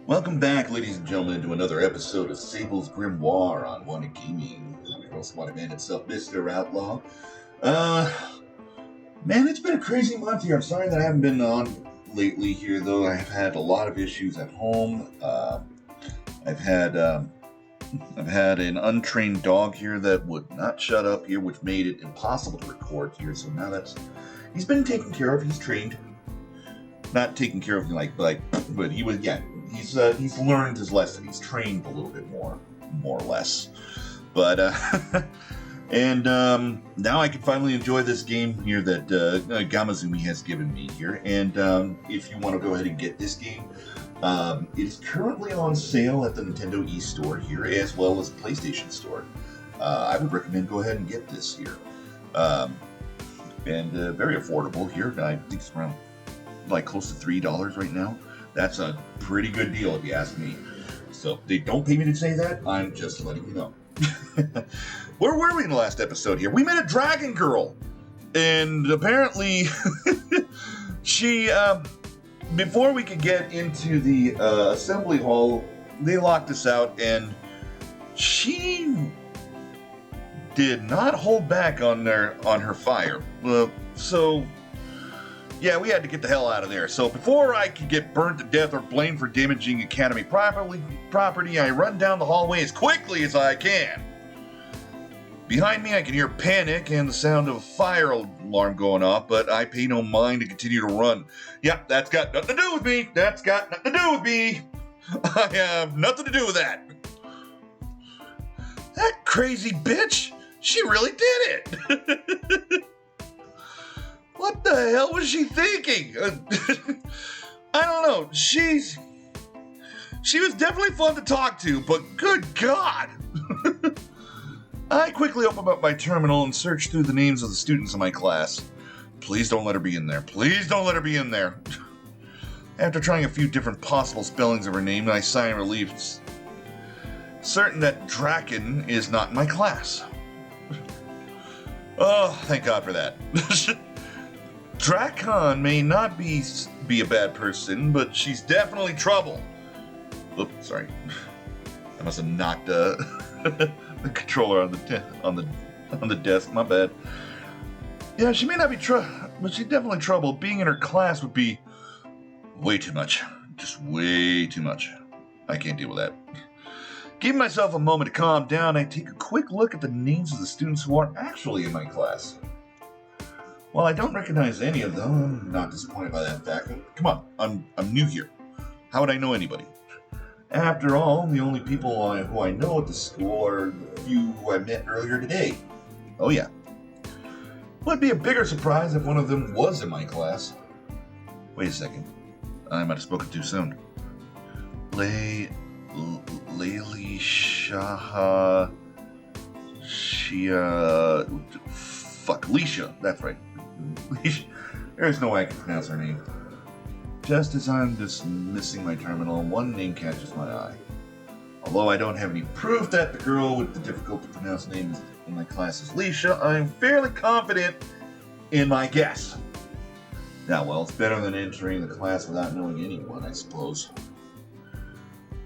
Welcome back, ladies and gentlemen, to another episode of Sable's Grimoire on Wanted Gaming. The Girls Wanted Man himself, Mr. Outlaw. Man, it's been a crazy month here. I'm sorry that I haven't been on lately here, though. I've had a lot of issues at home. I've had an untrained dog here that would not shut up here, which made it impossible to record here. So now he's been taken care of. He's trained, not taken care of but he was he's learned his lesson. He's trained a little bit more or less. But and now I can finally enjoy this game here that Gamazumi has given me here. And if you want to go ahead and get this game, it is currently on sale at the Nintendo eStore here, as well as the PlayStation Store. I would recommend go ahead and get this here. And very affordable here. I think it's around close to $3 right now. That's a pretty good deal if you ask me. So they don't pay me to say that. I'm just letting you know. Where were we in the last episode here? We met a dragon girl. And apparently she before we could get into the assembly hall, they locked us out, and she did not hold back on her fire. So yeah, we had to get the hell out of there. So before I could get burnt to death or blamed for damaging Academy property, I run down the hallway as quickly as I can. Behind me, I can hear panic and the sound of a fire alarm going off, but I pay no mind to continue to run. Yep, that's got nothing to do with me. I have nothing to do with that. That crazy bitch, she really did it. What the hell was she thinking? I don't know. She was definitely fun to talk to, but good God. I quickly opened up my terminal and searched through the names of the students in my class. Please don't let her be in there. After trying a few different possible spellings of her name, I sigh in relief, certain that Draken is not in my class. Oh, thank God for that. Drakon may not be a bad person, but she's definitely trouble. Oops, sorry. I must have knocked the controller on the desk. My bad. Yeah, she may not be but she's definitely trouble. Being in her class would be way too much. Just way too much. I can't deal with that. Giving myself a moment to calm down, I take a quick look at the names of the students who are actually in my class. While I don't recognize any of them, I'm not disappointed by that fact. Come on, I'm new here. How would I know anybody? After all, the only people who I know at the school are the few who I met earlier today. Oh yeah. Would be a bigger surprise if one of them was in my class. Wait a second. I might have spoken too soon. Layli Shaha Leisha, that's right. There's no way I can pronounce her name. Just as I'm dismissing my terminal, one name catches my eye. Although I don't have any proof that the girl with the difficult to pronounce name in my class is Leisha, I'm fairly confident in my guess. Now, well, it's better than entering the class without knowing anyone, I suppose.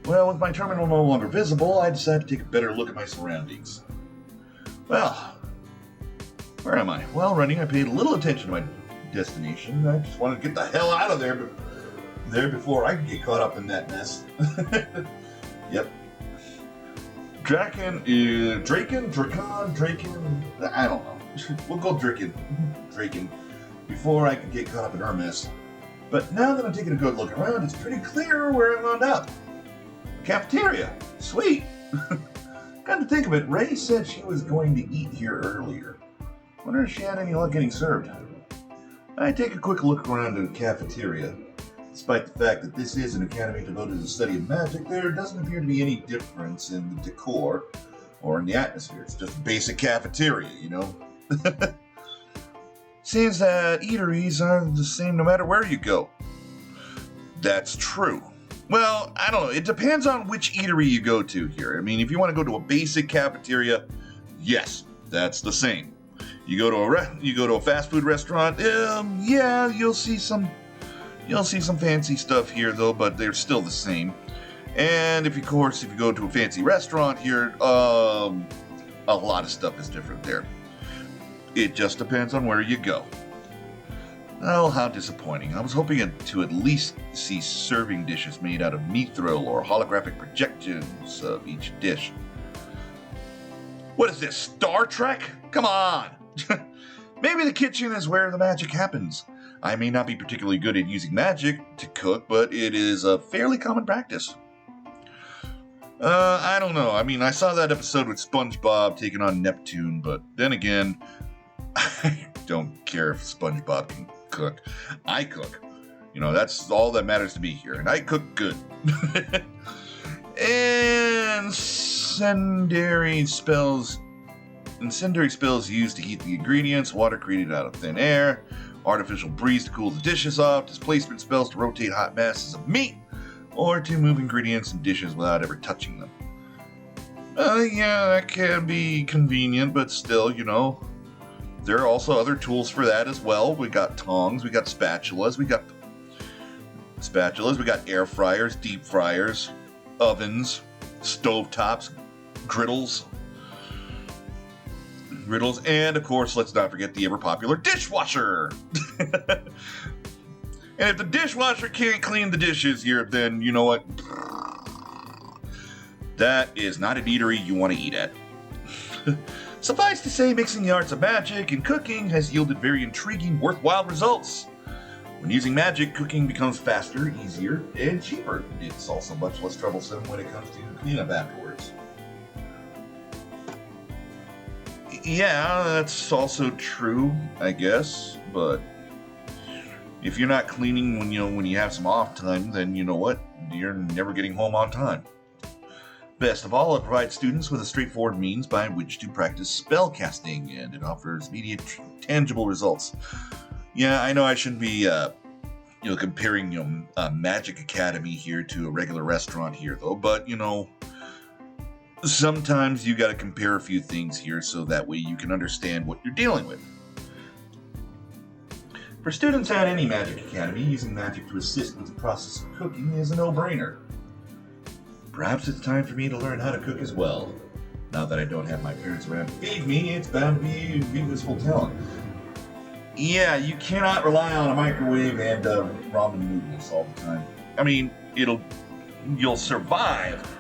Well, with my terminal no longer visible, I decided to take a better look at my surroundings. Well, where am I? While running, I paid a little attention to my destination. I just wanted to get the hell out of there before I could get caught up in that mess. Yep. Draken, I don't know. We'll go Draken, before I could get caught up in her mess. But now that I'm taking a good look around, it's pretty clear where I wound up. Cafeteria. Sweet. Come to think of it, Ray said she was going to eat here earlier. Wonder if she had any luck getting served. I take a quick look around the cafeteria. Despite the fact that this is an academy devoted to the study of magic, there doesn't appear to be any difference in the decor or in the atmosphere. It's just a basic cafeteria, you know? Seems that eateries are the same no matter where you go. That's true. Well, I don't know. It depends on which eatery you go to here. I mean, if you want to go to a basic cafeteria, yes, that's the same. You go to a fast food restaurant, yeah, you'll see some fancy stuff here though, but they're still the same. And if you go to a fancy restaurant here, a lot of stuff is different there. It just depends on where you go. Oh, how disappointing. I was hoping to at least see serving dishes made out of mithril or holographic projections of each dish. What is this, Star Trek? Come on! Maybe the kitchen is where the magic happens. I may not be particularly good at using magic to cook, but it is a fairly common practice. I don't know. I mean, I saw that episode with SpongeBob taking on Neptune, but then again, I don't care if SpongeBob can cook. I cook. You know, that's all that matters to me here, and I cook good. And incendiary spells used to heat the ingredients, water created out of thin air, artificial breeze to cool the dishes off, displacement spells to rotate hot masses of meat, or to move ingredients and dishes without ever touching them. Yeah, that can be convenient, but still, you know, there are also other tools for that as well. We got tongs, we got spatulas, we got air fryers, deep fryers, ovens, stovetops, griddles, and of course, let's not forget the ever-popular dishwasher. And if the dishwasher can't clean the dishes here, then you know what? That is not an eatery you want to eat at. Suffice to say, mixing the arts of magic and cooking has yielded very intriguing, worthwhile results. When using magic, cooking becomes faster, easier, and cheaper. It's also much less troublesome when it comes to cleanup afterwards. Yeah, that's also true, I guess, but if you're not cleaning when you have some off time, then you know what? You're never getting home on time. Best of all, it provides students with a straightforward means by which to practice spell casting, and it offers immediate, tangible results. Yeah, I know I shouldn't be, comparing, a magic academy here to a regular restaurant here, though, but, sometimes you gotta compare a few things here so that way you can understand what you're dealing with. For students at any magic academy, using magic to assist with the process of cooking is a no-brainer. Perhaps it's time for me to learn how to cook as well. Now that I don't have my parents around to feed me, it's bound to be a useful talent. Yeah, you cannot rely on a microwave and ramen noodles all the time. I mean, you'll survive.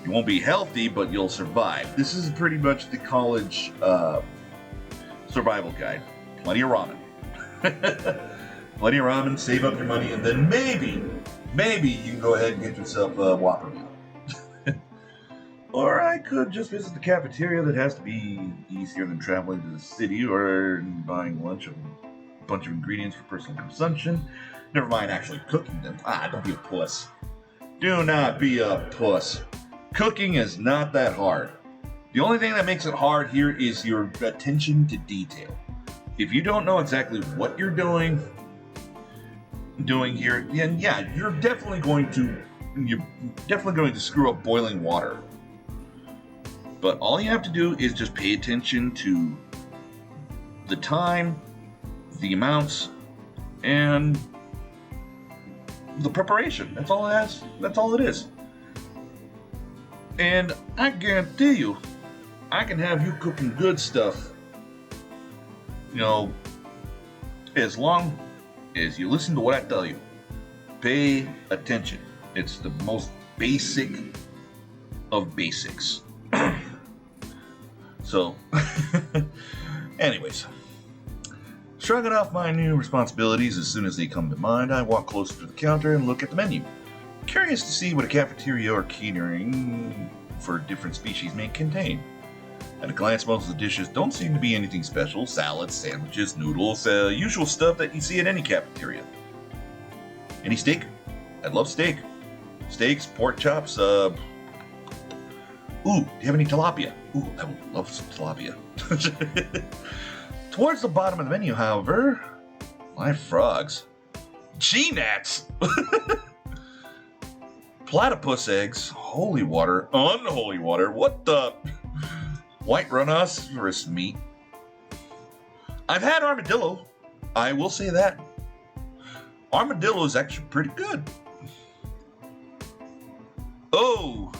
You won't be healthy, but you'll survive. This is pretty much the college survival guide. Plenty of ramen. Plenty of ramen, save up your money, and then maybe you can go ahead and get yourself a Whopper meal. Or I could just visit the cafeteria. That has to be easier than traveling to the city or buying lunch of a bunch of ingredients for personal consumption. Never mind actually cooking them. Don't be a puss. Do not be a puss. Cooking is not that hard. The only thing that makes it hard here is your attention to detail. If you don't know exactly what you're doing here, then yeah, you're definitely going to screw up boiling water. But all you have to do is just pay attention to the time, the amounts, and the preparation. That's all it is. That's all it is. And I guarantee you, I can have you cooking good stuff, as long as you listen to what I tell you. Pay attention. It's the most basic of basics. So, anyways, shrugging off my new responsibilities as soon as they come to mind, I walk closer to the counter and look at the menu. Curious to see what a cafeteria or catering for different species may contain. At a glance, most of the dishes don't seem to be anything special. Salads, sandwiches, noodles, usual stuff that you see at any cafeteria. Any steak? I love steak. Steaks, pork chops, Ooh, do you have any tilapia? Ooh, I would love some tilapia. Towards the bottom of the menu, however, live frogs. G-gnats! Platypus eggs, holy water, unholy water, what the? White rhinoceros meat. I've had armadillo, I will say that. Armadillo is actually pretty good. Oh,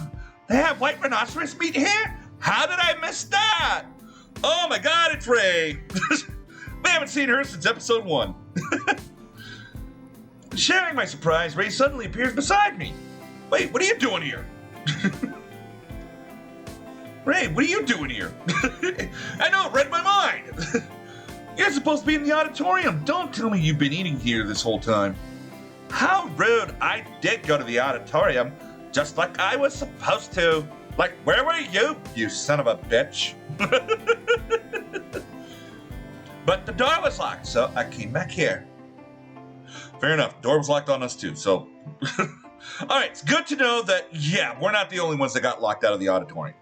they have white rhinoceros meat here? How did I miss that? Oh my god, it's Ray. We haven't seen her since episode 1. Sharing my surprise, Ray suddenly appears beside me. Wait, what are you doing here? Ray, what are you doing here? I know, it read my mind. You're supposed to be in the auditorium. Don't tell me you've been eating here this whole time. How rude. I did go to the auditorium, just like I was supposed to. Like, where were you, you son of a bitch? But the door was locked, so I came back here. Fair enough. Door was locked on us, too, so... All right, it's good to know that, yeah, we're not the only ones that got locked out of the auditorium.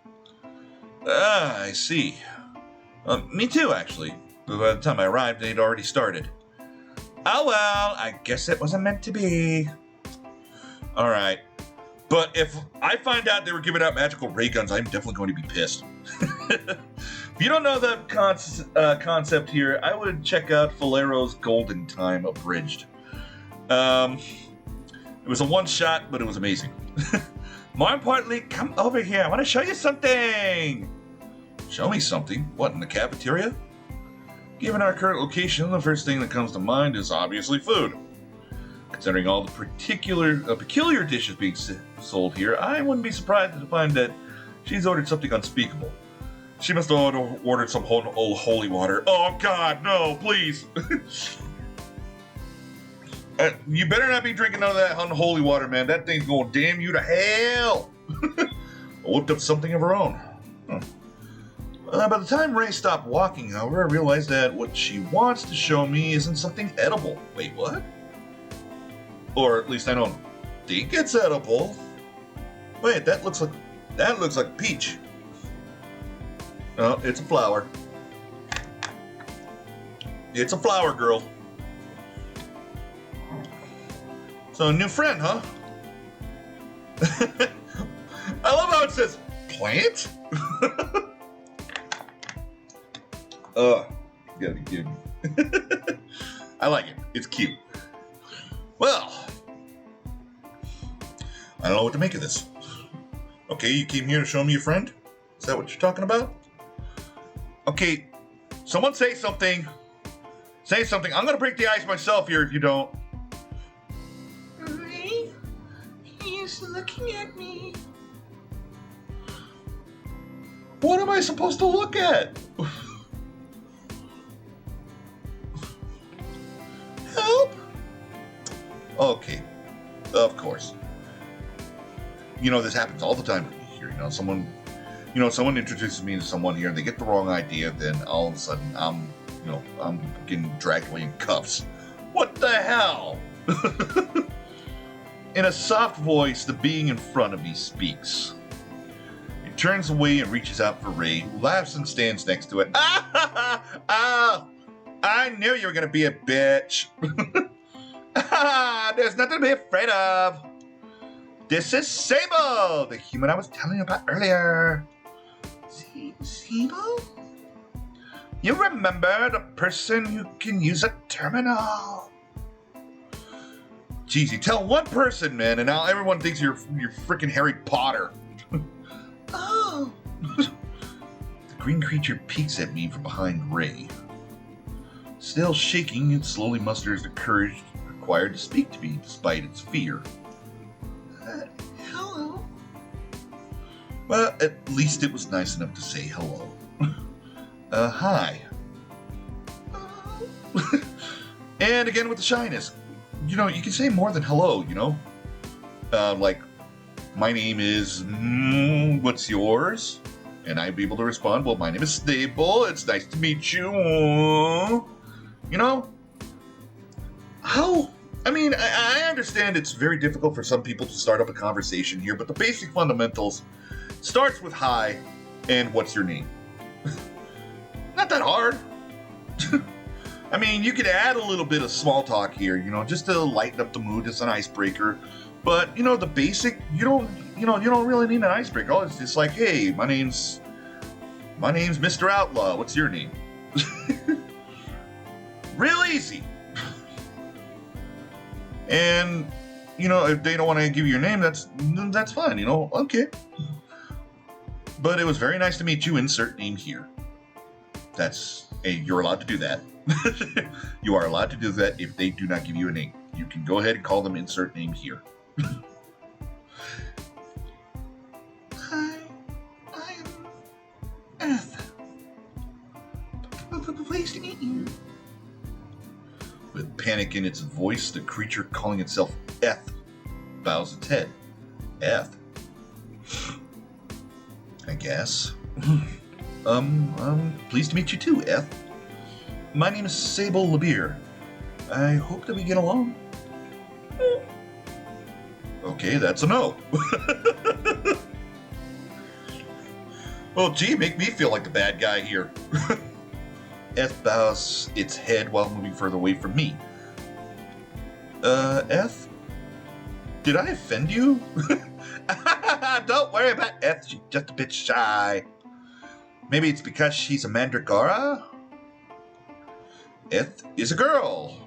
I see. Me too, actually. But by the time I arrived, they'd already started. Oh well, I guess it wasn't meant to be. All right. But if I find out they were giving out magical ray guns, I'm definitely going to be pissed. If you don't know the concept here, I would check out Filero's Golden Time Abridged. It was a one-shot, but it was amazing. More importantly, come over here. I want to show you something. Show me something? What, in the cafeteria? Given our current location, the first thing that comes to mind is obviously food. Considering all the peculiar dishes being sold here, I wouldn't be surprised to find that she's ordered something unspeakable. She must have ordered some old holy water. Oh God, no, please. You better not be drinking none of that unholy water, man. That thing's going to damn you to hell. I whipped up something of her own. By the time Ray stopped walking, however, I realized that what she wants to show me isn't something edible. Wait, what? Or at least I don't think it's edible. Wait, that looks like peach. Oh, it's a flower. It's a flower, girl. So, a new friend, huh? I love how it says plant. You gotta be kidding me. I like it. It's cute. Well, I don't know what to make of this. Okay, you came here to show me your friend? Is that what you're talking about? Okay, someone say something. Say something. I'm gonna break the ice myself here if you don't. Ray? He's looking at me. What am I supposed to look at? Help! Okay, of course. You know, this happens all the time here. Someone introduces me to someone here and they get the wrong idea, then all of a sudden I'm getting dragged away in cuffs. What the hell? In a soft voice, the being in front of me speaks. He turns away and reaches out for Ray, who laughs and stands next to it. Ah! I knew you were gonna be a bitch. There's nothing to be afraid of. This is Sable, the human I was telling you about earlier. Sable? You remember the person who can use a terminal? Jeez, you tell one person, man, and now everyone thinks you're freaking Harry Potter. Oh. The green creature peeks at me from behind Ray. Still shaking, it slowly musters the courage required to speak to me despite its fear. Hello? Well, at least it was nice enough to say hello. Hi. And again with the shyness. You can say more than hello, like, my name is, what's yours? And I'd be able to respond, well, my name is Sable, it's nice to meet you. I understand it's very difficult for some people to start up a conversation here, but the basic fundamentals starts with hi and what's your name. Not that hard. You could add a little bit of small talk here, just to lighten up the mood as an icebreaker. But, the basic, you don't really need an icebreaker. Oh, it's just like, hey, my name's Mr. Outlaw. What's your name? Real easy. And if they don't want to give you your name, that's fine, okay. But it was very nice to meet you. Insert name here. You're allowed to do that. You are allowed to do that if they do not give you a name. You can go ahead and call them insert name here. Hi, I am Earth. Pleased to meet you. With panic in its voice, the creature calling itself Eth bows its head. Eth? I guess. Pleased to meet you too, Eth. My name is Sable LeBeer. I hope that we get along. Okay, that's a no. Well, gee, make me feel like the bad guy here. Eth bows its head while moving further away from me. Eth? Did I offend you? Don't worry about Eth, she's just a bit shy. Maybe it's because she's a mandragora? Eth is a girl.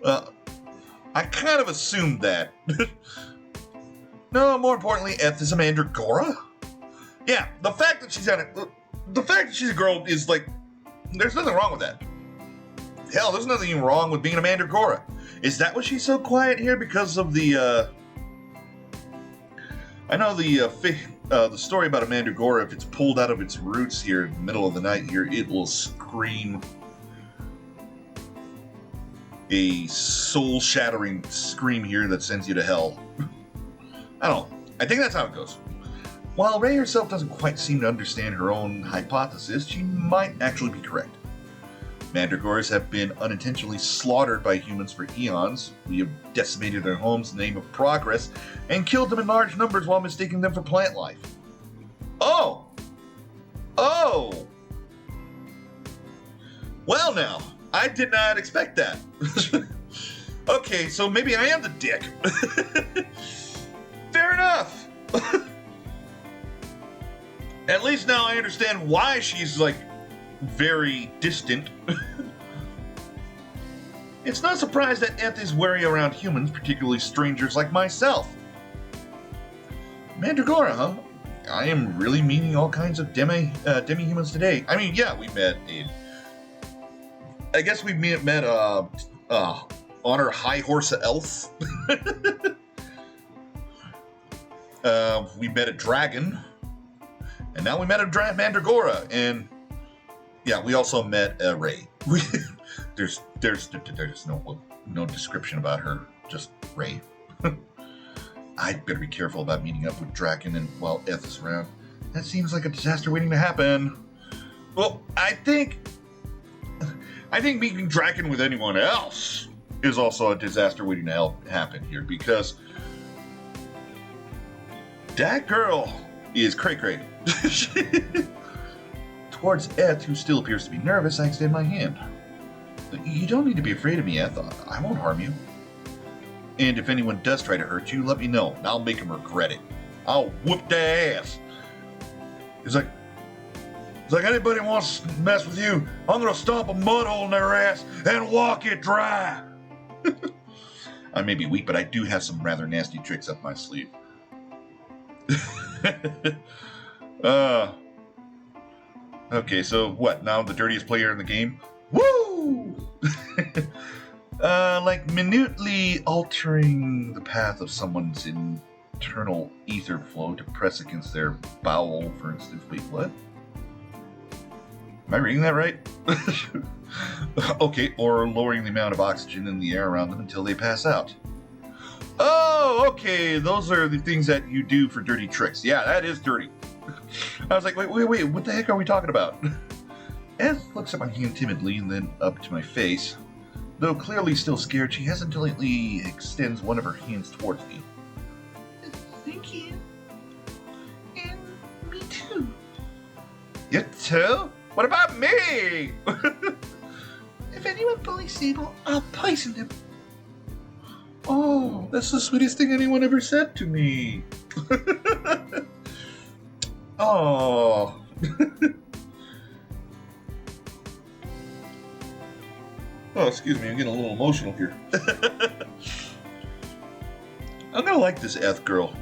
I kind of assumed that. No, more importantly, Eth is a mandragora? Yeah, the fact that she's a girl is like, there's nothing wrong with that. Hell, there's nothing wrong with being a mandragora. Is that why she's so quiet here? Because of the, I know the story about a mandragora, if it's pulled out of its roots here in the middle of the night here, it will scream a soul-shattering scream here that sends you to hell. I don't know. I think that's how it goes. While Ray herself doesn't quite seem to understand her own hypothesis, she might actually be correct. Mandragoras have been unintentionally slaughtered by humans for eons. We have decimated their homes in the name of progress and killed them in large numbers while mistaking them for plant life. Oh! Oh! Well now, I did not expect that. Okay, so maybe I am the dick. Fair enough. At least now I understand why she's, like, very distant. It's no surprise that Eth is wary around humans, particularly strangers like myself. Mandragora, huh? I am really meeting all kinds of demi-humans today. I mean, yeah, we met I guess we met Honor High Horse Elf. We met a dragon. And now we met a Mandragora, and yeah, we also met Ray. There's no description about her, just Ray. I'd better be careful about meeting up with Draken and while Eth is around. That seems like a disaster waiting to happen. Well, I think meeting Draken with anyone else is also a disaster waiting to happen here, because that girl is cray-cray. Towards Eth, who still appears to be nervous, I extend my hand. You don't need to be afraid of me, Eth. I won't harm you. And if anyone does try to hurt you, let me know, and I'll make them regret it. I'll whoop their ass. It's like anybody wants to mess with you, I'm gonna stomp a mud hole in their ass and walk it dry. I may be weak, but I do have some rather nasty tricks up my sleeve. Okay, so what? Now I'm the dirtiest player in the game? Woo! Like minutely altering the path of someone's internal ether flow to press against their bowel, for instance. Wait, what? Am I reading that right? Okay, or lowering the amount of oxygen in the air around them until they pass out. Oh, okay, those are the things that you do for dirty tricks. Yeah, that is dirty. I was like, wait, what the heck are we talking about? Eth looks at my hand timidly and then up to my face. Though clearly still scared, she hesitantly extends one of her hands towards me. Thank you. And me too. You too? What about me? If anyone bullies Sable, I'll poison them. Oh, that's the sweetest thing anyone ever said to me. Oh. Oh, excuse me, I'm getting a little emotional here. kind of like this Eth girl.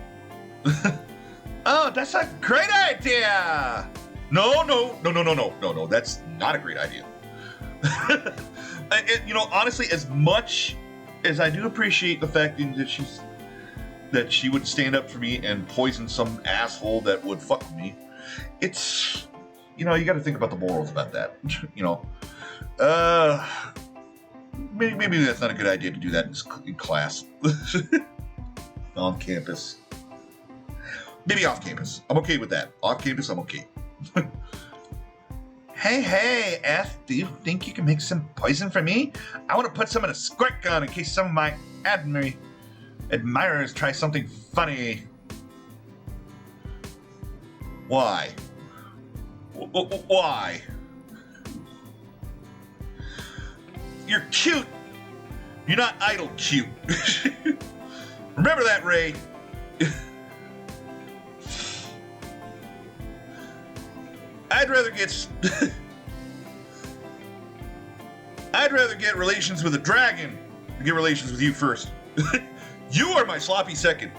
Oh, that's a great idea! No, that's not a great idea. Honestly, as much as I do appreciate the fact that she would stand up for me and poison some asshole that would fuck with me, it's, you got to think about the morals about that. Maybe that's not a good idea to do that in class. On campus. Maybe off campus. I'm okay with that. Off campus, I'm okay. Hey, F, do you think you can make some poison for me? I want to put some in a squirt gun in case some of my admirers try something funny. Why? Why? You're cute. You're not idle cute. Remember that, Ray. I'd rather get relations with a dragon than get relations with you first. You are my sloppy second.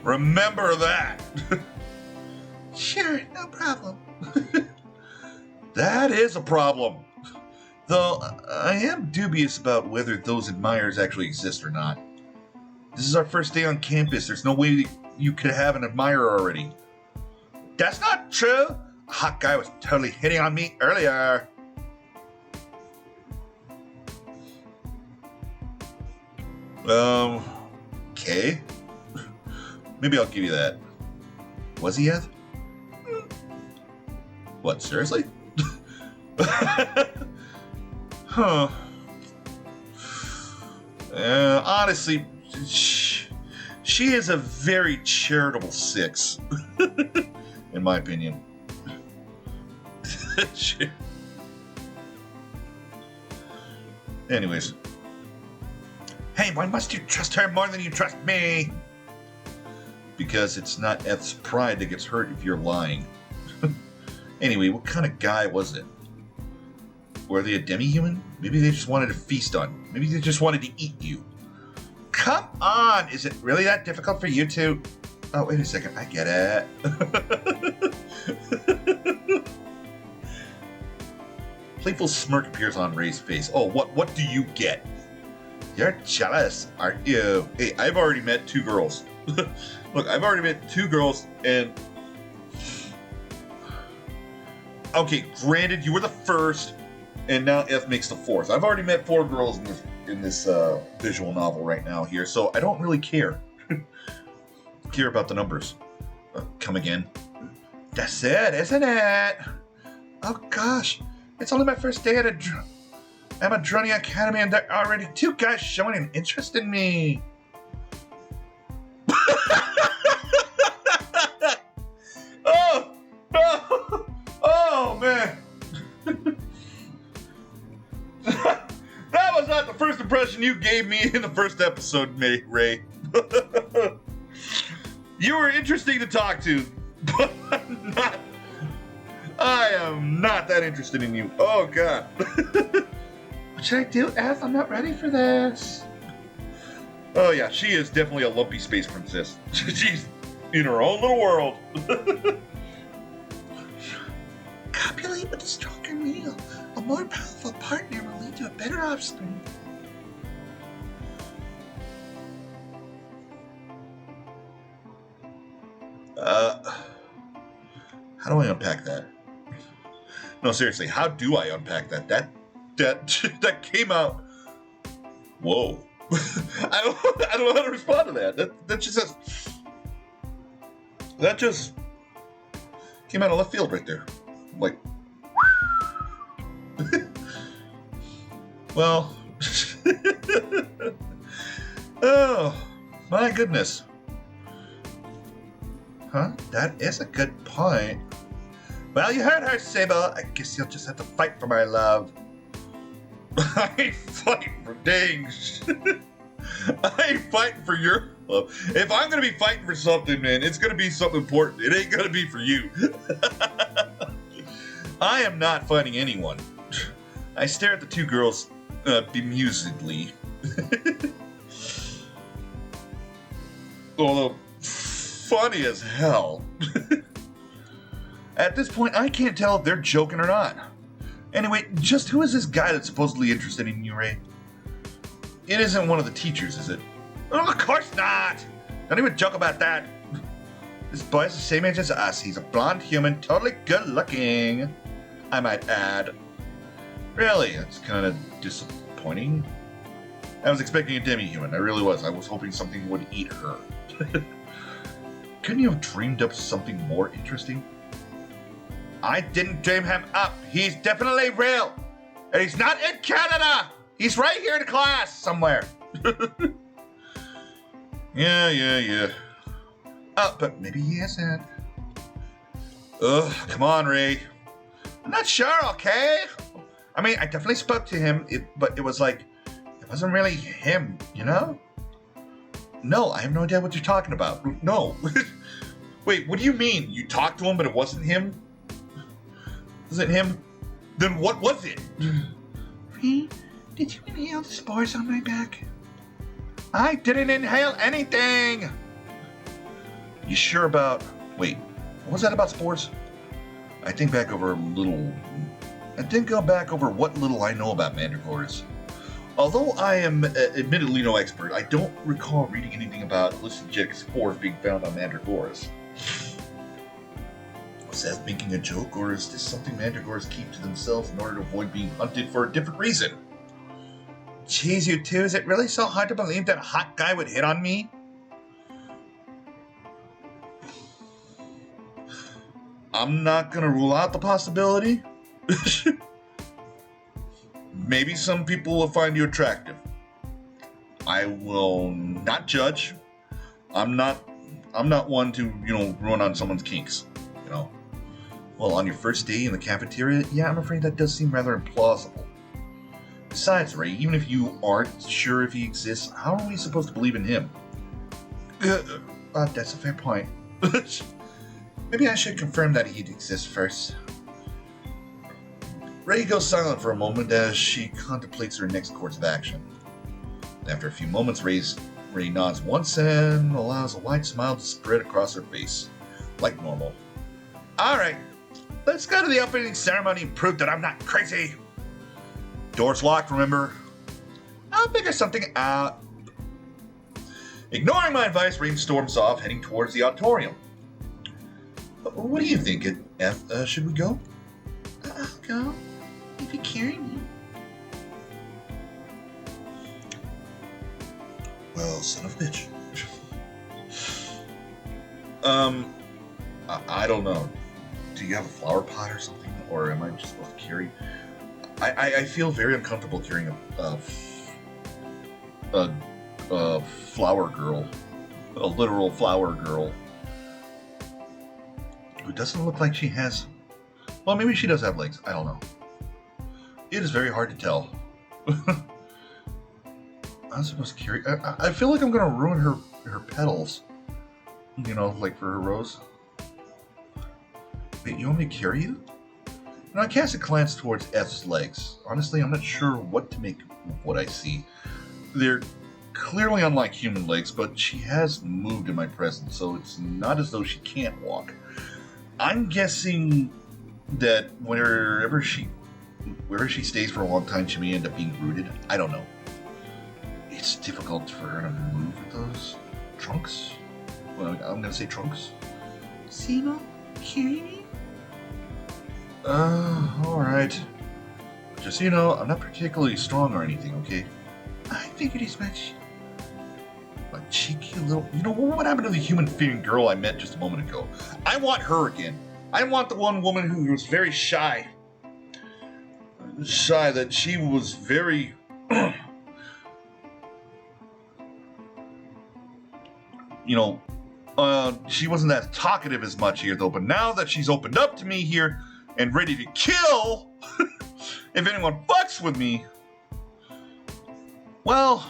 Remember that. Sure, no problem. That is a problem. Though I am dubious about whether those admirers actually exist or not. This is our first day on campus. There's no way you could have an admirer already. That's not true. A hot guy was totally hitting on me earlier. Okay. Maybe I'll give you that. Was he Eth? What, seriously? Huh. Honestly, she is a very charitable 6. In my opinion. Anyways. Hey, why must you trust her more than you trust me? Because it's not Eth's pride that gets hurt if you're lying. Anyway, what kind of guy was it? Were they a demi-human? Maybe they just wanted to feast on. Maybe they just wanted to eat you. Come on! Is it really that difficult for you to... Oh, wait a second. I get it. Playful smirk appears on Ray's face. Oh, what do you get? You're jealous, aren't you? Hey, I've already met 2 girls. Look, I've already met 2 girls, and... Okay, granted, you were the first, and now F makes the 4th. I've already met 4 girls in this visual novel right now here, so I don't really care. Care about the numbers. Come again. That's it, isn't it? Oh gosh, it's only my first day at Amadronia Academy, and there are already 2 guys showing an interest in me. Oh man. That was not the first impression you gave me in the first episode, Ray. You were interesting to talk to, but I am not that interested in you. Oh god. What should I do, F? I'm not ready for this. Oh yeah, she is definitely a lumpy space princess. She's in her own little world. Copulate with a stronger meal. A more powerful partner will lead to a better offspring. How do I unpack that? No, seriously, how do I unpack that? That came out. Whoa. I don't know how to respond to that. That just says. That just came out of left field right there. Like. Well. Oh, my goodness. Huh? That is a good point. Well, you heard her, Sable. I guess you'll just have to fight for my love. I ain't fighting for dings. I ain't fighting for your love. If I'm gonna be fighting for something, man, it's gonna be something important. It ain't gonna be for you. I am not fighting anyone. I stare at the 2 girls bemusedly. Although, funny as hell. At this point, I can't tell if they're joking or not. Anyway, just who is this guy that's supposedly interested in you, Ray? It isn't one of the teachers, is it? Oh, of course not! Don't even joke about that. This boy's the same age as us. He's a blonde human, totally good looking, I might add. Really? That's kind of disappointing. I was expecting a demi-human. I really was. I was hoping something would eat her. Couldn't you have dreamed up something more interesting? I didn't dream him up. He's definitely real. And he's not in Canada. He's right here in class somewhere. Yeah. Oh, but maybe he isn't. Ugh, come on, Ray. I'm not sure, okay? I mean, I definitely spoke to him, but it was like, it wasn't really him, you know? No, I have no idea what you're talking about. No. Wait, what do you mean? You talked to him, but it wasn't him? Was it him? Then what was it? Ray, did you inhale the spores on my back? I didn't inhale anything! You sure about... Wait, what was that about spores? I think go back over what little I know about mandragores. Although I am admittedly no expert, I don't recall reading anything about hallucinogenic spores being found on mandragores. Was that making a joke, or is this something mandragores keep to themselves in order to avoid being hunted for a different reason? Jeez, you two, is it really so hard to believe that a hot guy would hit on me? I'm not gonna rule out the possibility. Maybe some people will find you attractive. I will not judge. I'm not one to, ruin on someone's kinks, Well, on your first day in the cafeteria, yeah, I'm afraid that does seem rather implausible. Besides, Ray, even if you aren't sure if he exists, how are we supposed to believe in him? That's a fair point. Maybe I should confirm that he exists first. Ray goes silent for a moment as she contemplates her next course of action. After a few moments, Ray nods once and allows a wide smile to spread across her face, like normal. Alright, let's go to the opening ceremony and prove that I'm not crazy. Door's locked, remember? I'll figure something out. Ignoring my advice, Ray storms off, heading towards the auditorium. What do you think, F? Should we go? I'll go, if you carry me. Well, son of a bitch. I don't know. Do you have a flower pot or something? Or am I just supposed to carry... I feel very uncomfortable carrying a flower girl. A literal flower girl. Who doesn't look like she has... Well, maybe she does have legs. I don't know. It is very hard to tell. I'm supposed to carry... I feel like I'm going to ruin her petals. Like for her rose. Wait, you want me to carry you? I cast a glance towards F's legs. Honestly, I'm not sure what to make of what I see. They're clearly unlike human legs, but she has moved in my presence, so it's not as though she can't walk. I'm guessing that wherever she stays for a long time, she may end up being rooted. I don't know. It's difficult for her to move with those trunks. Well, I'm gonna say trunks. Sable, carry me? Alright. Just so you know, I'm not particularly strong or anything, okay? I figured as much. A cheeky little... what happened to the human-fearing girl I met just a moment ago? I want her again. I want the one woman who was very shy. Shy, that she was very... she wasn't that talkative as much here, though. But now that she's opened up to me here and ready to kill if anyone fucks with me, well,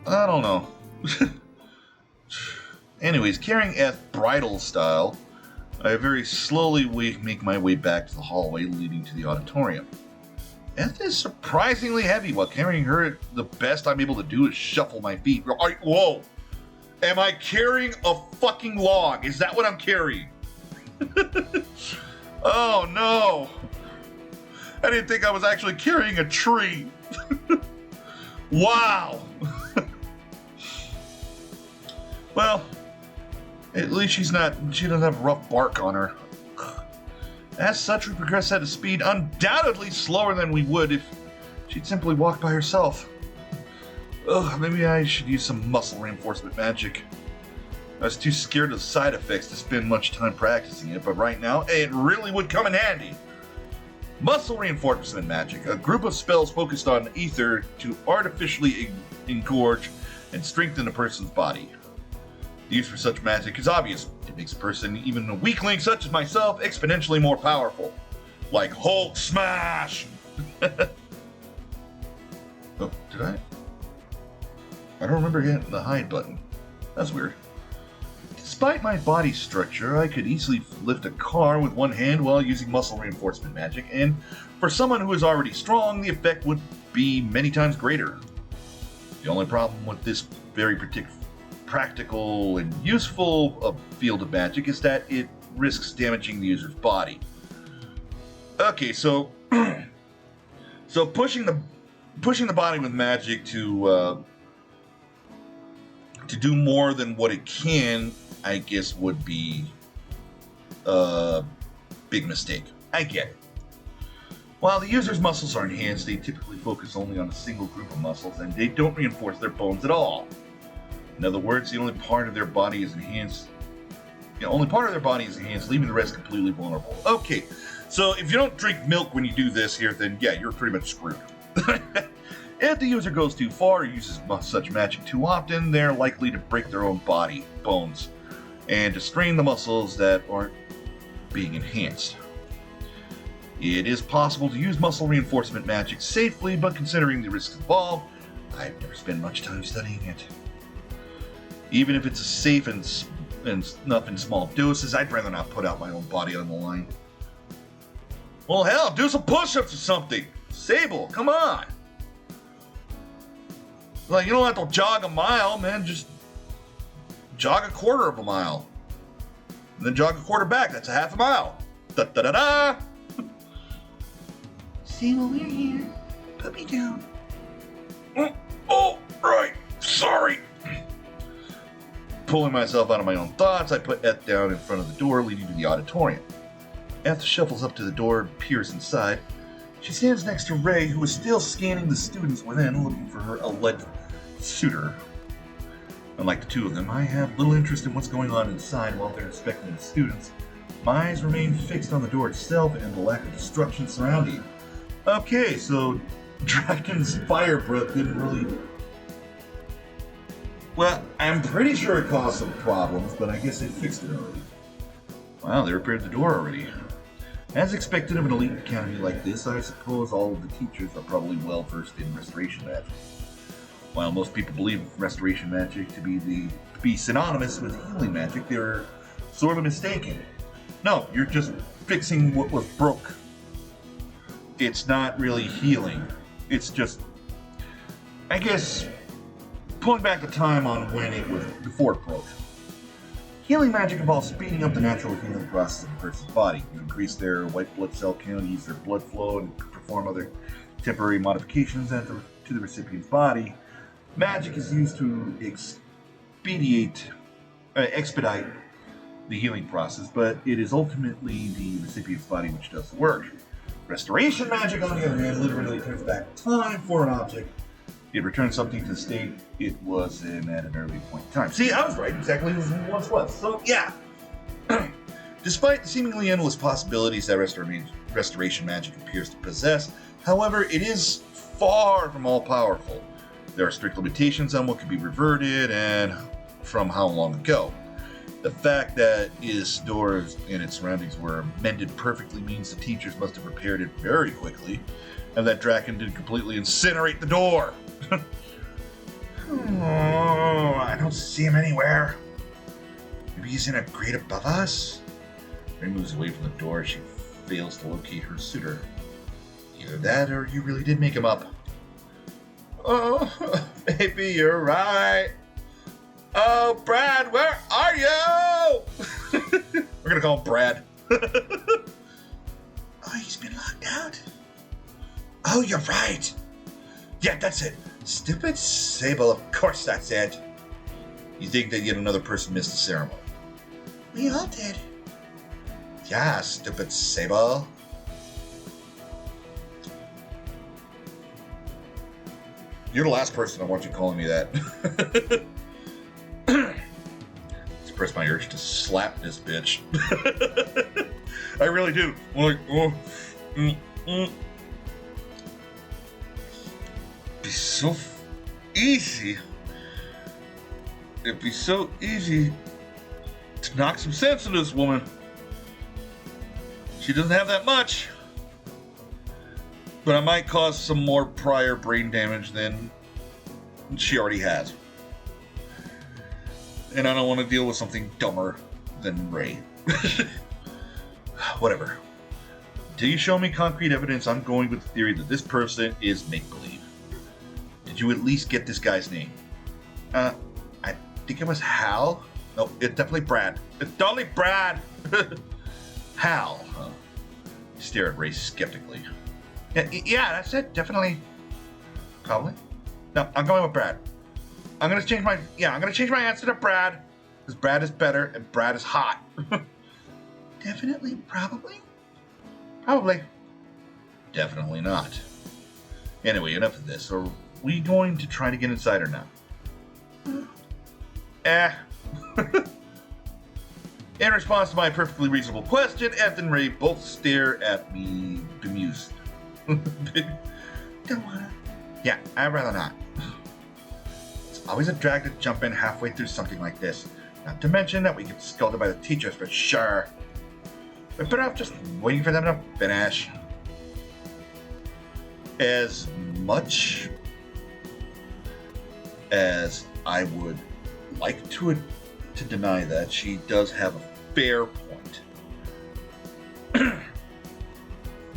I don't know. Anyways, carrying F bridal style, I very slowly make my way back to the hallway leading to the auditorium. It is surprisingly heavy. While carrying her, the best I'm able to do is shuffle my feet. Whoa! Am I carrying a fucking log? Is that what I'm carrying? Oh no! I didn't think I was actually carrying a tree. Wow! Well, at least she doesn't have rough bark on her. As such, we progress at a speed undoubtedly slower than we would if she'd simply walk by herself. Ugh, maybe I should use some muscle reinforcement magic. I was too scared of the side effects to spend much time practicing it, but right now, it really would come in handy. Muscle reinforcement magic, a group of spells focused on ether to artificially engorge and strengthen a person's body. The use for such magic is obvious. It makes a person, even a weakling such as myself, exponentially more powerful. Like Hulk Smash! Oh, did I? I don't remember hitting the hide button. That's weird. Despite my body structure, I could easily lift a car with one hand while using muscle reinforcement magic, and for someone who is already strong, the effect would be many times greater. The only problem with this very practical and useful field of magic is that it risks damaging the user's body. Okay, so pushing the body with magic to do more than what it can, I guess, would be a big mistake. I get it. While the user's muscles are enhanced, they typically focus only on a single group of muscles, and they don't reinforce their bones at all. In other words, the only part of their body is enhanced, leaving the rest completely vulnerable. Okay, so if you don't drink milk when you do this here, then yeah, you're pretty much screwed. If the user goes too far or uses such magic too often, they're likely to break their own body bones and to strain the muscles that aren't being enhanced. It is possible to use muscle reinforcement magic safely, but considering the risks involved, I've never spent much time studying it. Even if it's safe and enough in small doses, I'd rather not put out my own body on the line. Well, hell, do some push-ups or something. Sable, come on. Like, you don't have to jog a mile, man. Just jog a quarter of a mile. And then jog a quarter back. That's a half a mile. Da-da-da-da! Sable, we're here. Put me down. Oh, right. Sorry. Pulling myself out of my own thoughts, I put Eth down in front of the door leading to the auditorium. Eth shuffles up to the door and peers inside. She stands next to Ray, who is still scanning the students within, looking for her alleged suitor. Unlike the two of them, I have little interest in what's going on inside while they're inspecting the students. My eyes remain fixed on the door itself and the lack of destruction surrounding it. Okay, so Draken's fire breath didn't really... Well, I'm pretty sure it caused some problems, but I guess they fixed it already. Wow, they repaired the door already. As expected of an elite academy like this, I suppose all of the teachers are probably well versed in restoration magic. While most people believe restoration magic to be synonymous with healing magic, they're sort of mistaken. No, you're just fixing what was broke. It's not really healing. It's just, I guess, pulling back the time on when it was before it broke. Healing magic involves speeding up the natural healing process of a person's body. You increase their white blood cell count, ease their blood flow, and perform other temporary modifications to the recipient's body. Magic is used to expedite the healing process, but it is ultimately the recipient's body which does the work. Restoration magic, on the other hand, literally turns back time for an object. It returns something to the state it was in at an early point in time. See, I was right, exactly as it once was. So, yeah. Despite the seemingly endless possibilities that restoration magic appears to possess, however, it is far from all-powerful. There are strict limitations on what can be reverted and from how long ago. The fact that its doors and its surroundings were mended perfectly means the teachers must have repaired it very quickly, and that Draken did completely incinerate the door. Oh, I don't see him anywhere. Maybe he's in a grate above us? Ray moves away from the door as she fails to locate her suitor. Either that or you really did make him up. Oh, maybe you're right. Oh, Brad, where are you? We're gonna call him Brad. Oh, he's been locked out? Oh, you're right. Yeah, that's it. Stupid Sable, of course that's it. You think that yet another person missed the ceremony? We all did. Yeah, stupid Sable. You're the last person I want you calling me that. Express my urge to slap this bitch. I really do. I'm like, oh, Be so easy. It'd be so easy to knock some sense into this woman. She doesn't have that much. But I might cause some more prior brain damage than she already has. And I don't want to deal with something dumber than Ray. Whatever. Until you show me concrete evidence, I'm going with the theory that this person is make-believe. Did you at least get this guy's name? I think it was Hal. No, it's definitely Brad. It's totally Brad! Hal, huh? Stare at Ray skeptically. Yeah, that's it, definitely. Probably. No, I'm going with Brad. I'm gonna change my answer to Brad, because Brad is better and Brad is hot. Definitely, probably. Probably. Definitely not. Anyway, enough of this. Are we going to try to get inside or not? In response to my perfectly reasonable question, Eth and Ray both stare at me bemused. Don't wanna. Yeah, I'd rather not. It's always a drag to jump in halfway through something like this. Not to mention that we get scolded by the teachers for sure. We're better off just waiting for them to finish. As much as I would like to deny that, she does have a fair point.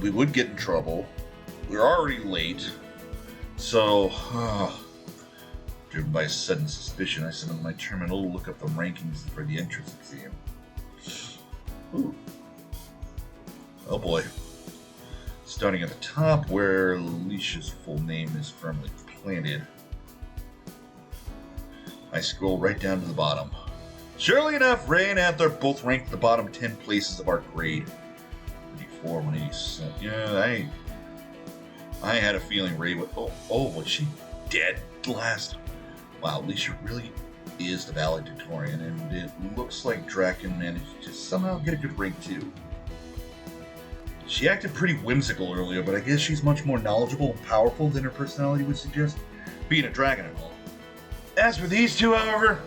We would get in trouble. We're already late. So, driven by a sudden suspicion, I summoned my terminal to look up the rankings for the entrance exam. Ooh. Oh boy. Starting at the top, where Alicia's full name is firmly planted, I scroll right down to the bottom. Surely enough, Ray and Eth are both ranked the bottom 10 places of our grade. 184, 187. Yeah, I had a feeling Ray would. Oh, was she dead last? Wow, Alicia really is the valedictorian, and it looks like Draken managed to somehow get a good rank too. She acted pretty whimsical earlier, but I guess she's much more knowledgeable and powerful than her personality would suggest, being a dragon and all. As for these two, however,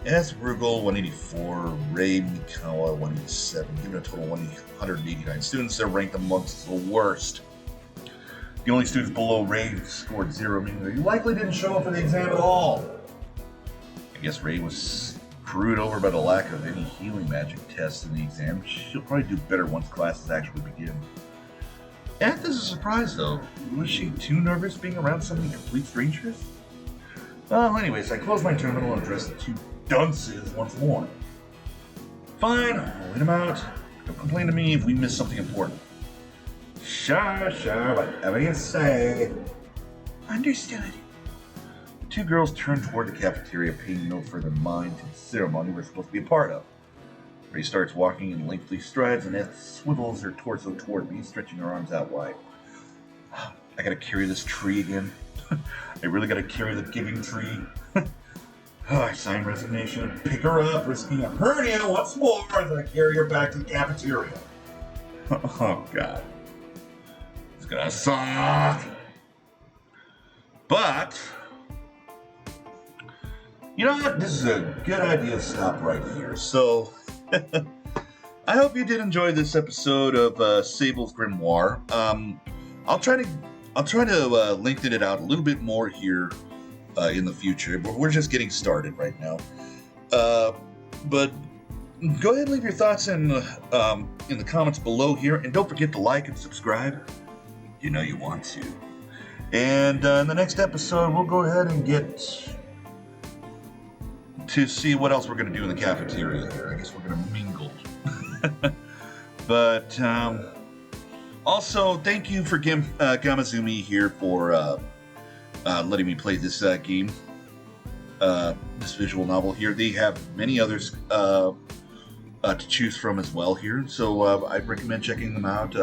as Rugal 184, Ray Mikawa 187, given a total of 189 students, they're ranked amongst the worst. The only students below Ray scored 0, meaning they likely didn't show up for the exam at all. I guess Ray was screwed over by the lack of any healing magic tests in the exam. She'll probably do better once classes actually begin. Eth is a surprise, though. Was she too nervous being around so many complete strangers? Well, anyways, I closed my terminal and addressed the two dunces once more. Fine, I'll wait them out. Don't complain to me if we miss something important. Sure, whatever you say. Understood. The two girls turned toward the cafeteria, paying no further mind to the ceremony we're supposed to be a part of. Ray starts walking in lengthy strides, and Eth swivels her torso toward me, stretching her arms out wide. I gotta carry this tree again. I really gotta carry the giving tree. I sign resignation and pick her up, risking a hernia once more as I carry her back to the cafeteria. Oh, God. It's gonna suck. But, you know what? This is a good idea to stop right here. So, I hope you did enjoy this episode of Sable's Grimoire. I'll try to lengthen it out a little bit more here in the future, but we're just getting started right now. But go ahead and leave your thoughts in the comments below here, and don't forget to like and subscribe. You know you want to. And in the next episode, we'll go ahead and get to see what else we're going to do in the cafeteria here. I guess we're going to mingle. But also, thank you for Gamazumi here for letting me play this game, this visual novel here. They have many others to choose from as well here, so I'd recommend checking them out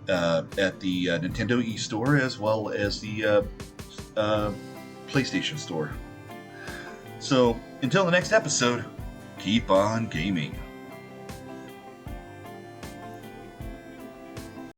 at the Nintendo eStore as well as the PlayStation Store. So, until the next episode, keep on gaming.